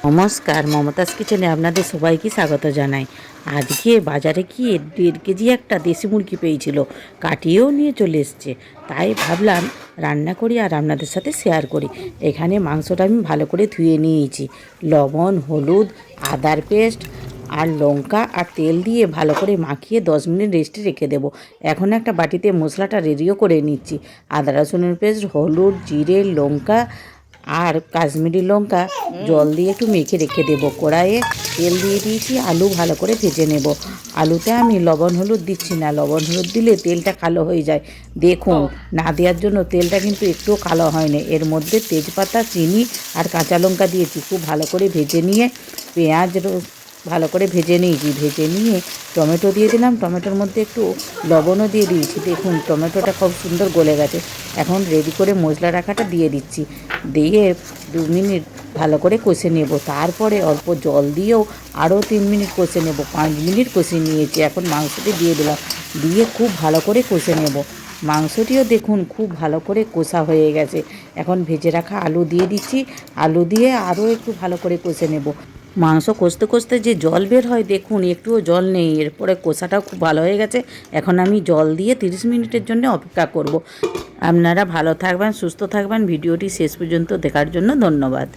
নমস্কার, মমতাজ কিচেনে আপনাদের সবাইকে স্বাগত জানাই। আজকে বাজারে গিয়ে 1.5 কেজি একটা দেশি মুরগি পেয়েছিল, কাটিয়েও নিয়ে চলে এসছে। তাই ভাবলাম রান্না করি আর আপনাদের সাথে শেয়ার করি। এখানে মাংসটা আমি ভালো করে ধুয়ে নিয়েছি, লবণ, হলুদ, আদার পেস্ট আর লঙ্কা আর তেল দিয়ে ভালো করে মাখিয়ে 10 মিনিট রেস্টে রেখে দেবো। এখন একটা বাটিতে মশলাটা রেডিও করে নিচ্ছি। আদা রসুনের পেস্ট, হলুদ, জিরে, লঙ্কা আর কাশ্মীরি লঙ্কা জল দিয়ে একটু মেখে রেখে দেবো। কড়াইয়ে তেল দিয়ে দিয়েছি, আলু ভালো করে ভেজে নেব। আলুতে আমি লবণ হলুদ দিচ্ছি না, লবণ হলুদ দিলে তেলটা কালো হয়ে যায়। দেখুন, না দেওয়ার জন্য তেলটা কিন্তু একটুও কালো হয়নি। এর মধ্যে তেজপাতা, চিনি আর কাঁচা লঙ্কা দিয়েছি। খুব ভালো করে ভেজে নিয়ে পেঁয়াজ ভালো করে ভেজে নিয়েছি। ভেজে নিয়ে টমেটো দিয়ে দিলাম, টমেটোর মধ্যে একটু লবণও দিয়ে দিয়েছি। দেখুন টমেটোটা খুব সুন্দর গলে গেছে। এখন রেডি করে মশলা রাখাটা দিয়ে দিচ্ছি, দিয়ে 2 মিনিট ভালো করে কষে নেব। তারপরে অল্প জল দিয়েও আরও 3 মিনিট কষে নেব। 5 মিনিট কষে নিয়েছি। এখন মাংসটি দিয়ে দিলাম, দিয়ে খুব ভালো করে কষে নেব। মাংসটিও দেখুন খুব ভালো করে কষা হয়ে গেছে। এখন ভেজে রাখা আলু দিয়ে দিচ্ছি, আলু দিয়ে আরও একটু ভালো করে কষে নেব। মাংস কষতে কষতে যে জল বের হয়, দেখুন একটুও জল নেই। এরপরে কষাটাও খুব ভালো হয়ে গেছে। এখন আমি জল দিয়ে 30 মিনিটের জন্য অপেক্ষা করব। আপনারা ভালো থাকবেন, সুস্থ থাকবেন। ভিডিওটি শেষ পর্যন্ত দেখার জন্য ধন্যবাদ।